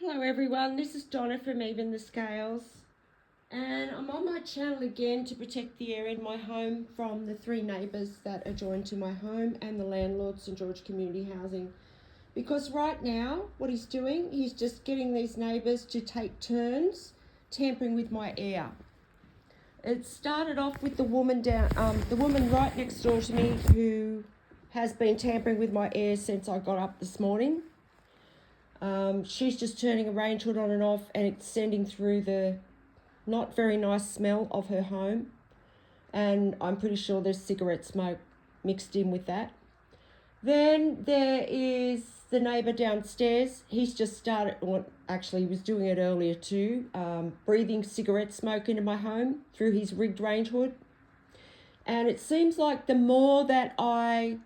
Hello everyone, this is Donna from Even the Scales, and I'm on my channel again to protect the area in my home from the 3 neighbours that are joined to my home and the landlord, St George Community Housing. Because right now, what he's doing, he's just getting these neighbours to take turns tampering with my air. It started off with the woman right next door to me, who has been tampering with my air since I got up this morning. She's just turning a range hood on and off, and it's sending through the not very nice smell of her home. And I'm pretty sure there's cigarette smoke mixed in with that. Then there is the neighbour downstairs. He's just started, well, actually he was doing it earlier too, breathing cigarette smoke into my home through his rigged range hood. And it seems like the more that I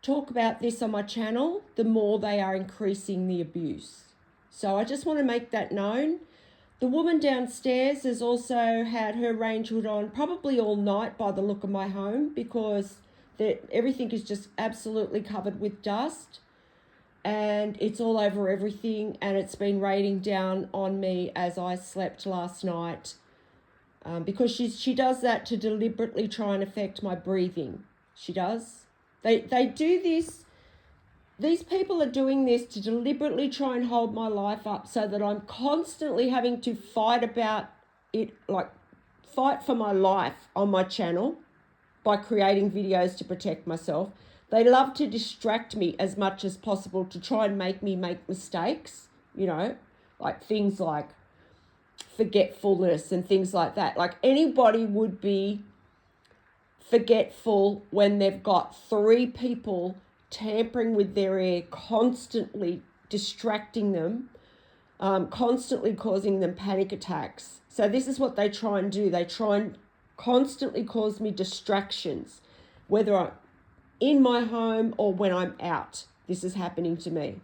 talk about this on my channel, the more they are increasing the abuse. So I just want to make that known. The woman downstairs has also had her range hood on probably all night by the look of my home, because everything is just absolutely covered with dust and it's all over everything, and it's been raining down on me as I slept last night, because she does that to deliberately try and affect my breathing. She does. They do this. These people are doing this to deliberately try and hold my life up so that I'm constantly having to fight about it, like fight for my life on my channel by creating videos to protect myself. They love to distract me as much as possible to try and make me make mistakes, like things like forgetfulness and things like that. Like anybody would be forgetful when they've got 3 people tampering with their air, constantly distracting them, constantly causing them panic attacks. So this is what they try and do. They try and constantly cause me distractions, whether I'm in my home or when I'm out. This is happening to me.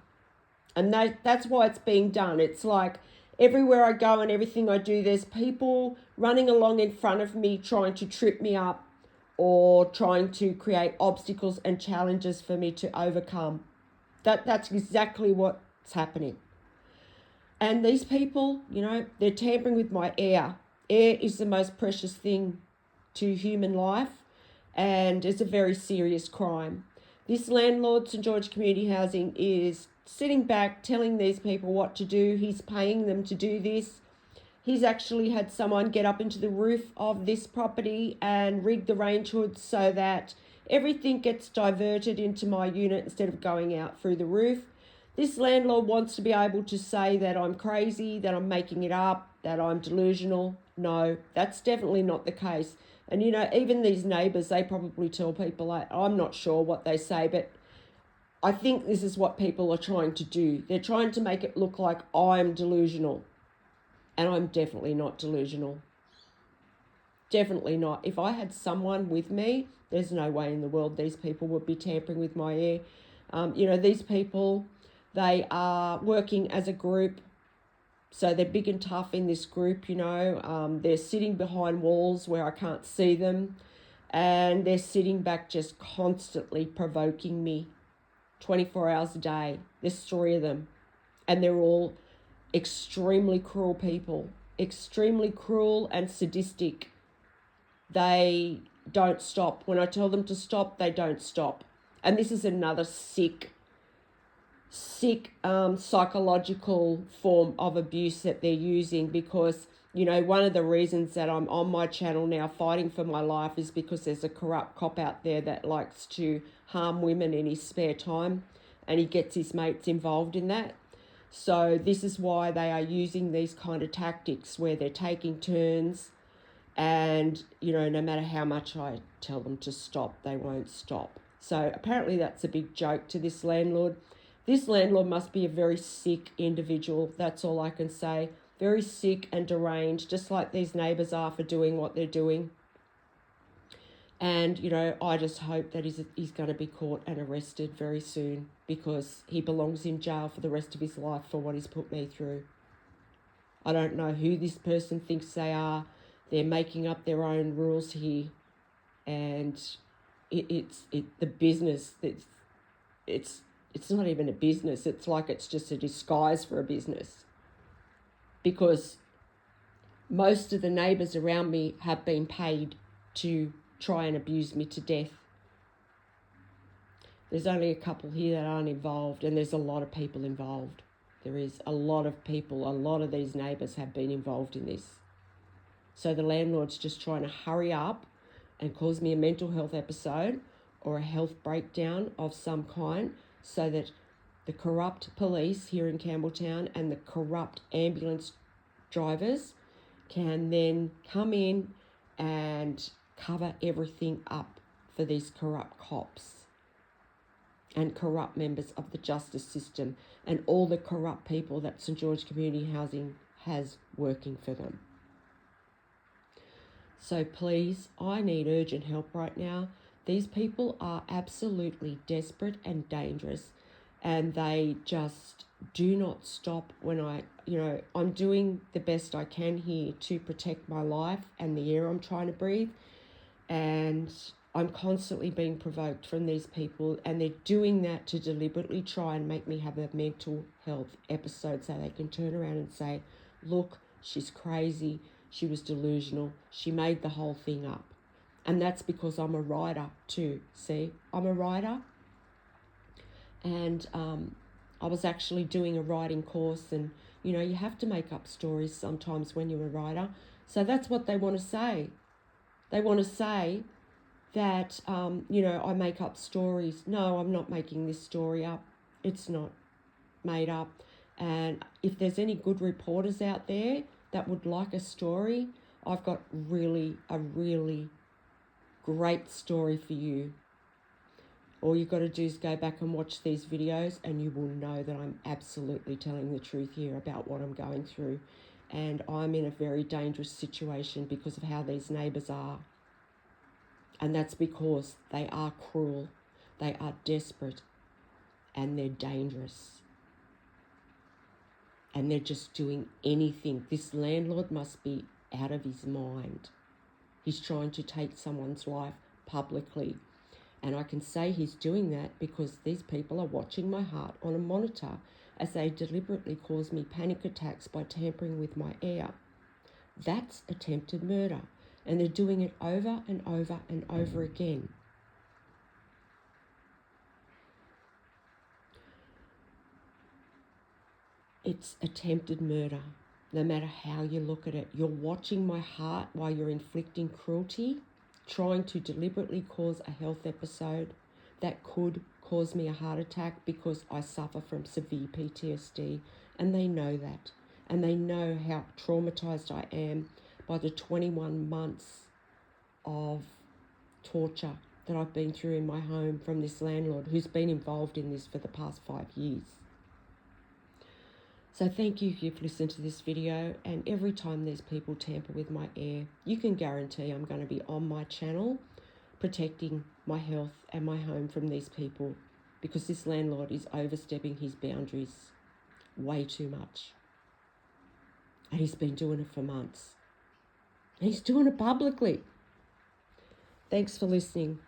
And that's why it's being done. It's like everywhere I go and everything I do, there's people running along in front of me trying to trip me up, or trying to create obstacles and challenges for me to overcome. That's exactly what's happening. And these people, they're tampering with my air. Air is the most precious thing to human life, and it's a very serious crime. This landlord, St George Community Housing, is sitting back telling these people what to do. He's paying them to do this. He's actually had someone get up into the roof of this property and rig the range hood so that everything gets diverted into my unit instead of going out through the roof. This landlord wants to be able to say that I'm crazy, that I'm making it up, that I'm delusional. No, that's definitely not the case. And even these neighbours, they probably tell people that. I'm not sure what they say, but I think this is what people are trying to do. They're trying to make it look like I'm delusional. And I'm definitely not delusional. Definitely not. If I had someone with me, there's no way in the world these people would be tampering with my air. These people, they are working as a group. So they're big and tough in this group, They're sitting behind walls where I can't see them. And they're sitting back just constantly provoking me 24 hours a day. There's 3 of them. And they're all extremely cruel people, extremely cruel and sadistic. They don't stop. When I tell them to stop, they don't stop. And this is another sick psychological form of abuse that they're using, because one of the reasons that I'm on my channel now fighting for my life is because there's a corrupt cop out there that likes to harm women in his spare time, and he gets his mates involved in that. So this is why they are using these kind of tactics where they're taking turns, and, no matter how much I tell them to stop, they won't stop. So apparently that's a big joke to this landlord. This landlord must be a very sick individual. That's all I can say. Very sick and deranged, just like these neighbours are for doing what they're doing. And, I just hope that he's going to be caught and arrested very soon, because he belongs in jail for the rest of his life for what he's put me through. I don't know who this person thinks they are. They're making up their own rules here. And it's the business. it's not even a business. It's like it's just a disguise for a business, because most of the neighbours around me have been paid to try and abuse me to death. There's only a couple here that aren't involved, and there's a lot of people involved. There is a lot of people, a lot of these neighbours have been involved in this. So the landlord's just trying to hurry up and cause me a mental health episode or a health breakdown of some kind, so that the corrupt police here in Campbelltown and the corrupt ambulance drivers can then come in and cover everything up for these corrupt cops and corrupt members of the justice system and all the corrupt people that St George Community Housing has working for them. So please, I need urgent help right now. These people are absolutely desperate and dangerous, and they just do not stop when I'm doing the best I can here to protect my life and the air I'm trying to breathe. And I'm constantly being provoked from these people, and they're doing that to deliberately try and make me have a mental health episode so they can turn around and say, look, she's crazy, she was delusional, she made the whole thing up. And that's because I'm a writer too. See, I'm a writer, and I was actually doing a writing course, and you have to make up stories sometimes when you're a writer. So that's what they want to say. They want to say that, I make up stories. No, I'm not making this story up. It's not made up. And if there's any good reporters out there that would like a story, I've got a really great story for you. All you've got to do is go back and watch these videos, and you will know that I'm absolutely telling the truth here about what I'm going through. And I'm in a very dangerous situation because of how these neighbours are. And that's because they are cruel, they are desperate, and they're dangerous. And they're just doing anything. This landlord must be out of his mind. He's trying to take someone's life publicly. And I can say he's doing that because these people are watching my heart on a monitor as they deliberately cause me panic attacks by tampering with my air. That's attempted murder. And they're doing it over and over and over again. It's attempted murder, no matter how you look at it. You're watching my heart while you're inflicting cruelty, trying to deliberately cause a health episode that could cause me a heart attack because I suffer from severe PTSD, and they know that. And they know how traumatized I am by the 21 months of torture that I've been through in my home from this landlord who's been involved in this for the past 5 years. So thank you if you've listened to this video, and every time these people tamper with my air, you can guarantee I'm going to be on my channel protecting my health and my home from these people, because this landlord is overstepping his boundaries way too much. And he's been doing it for months. And he's doing it publicly. Thanks for listening.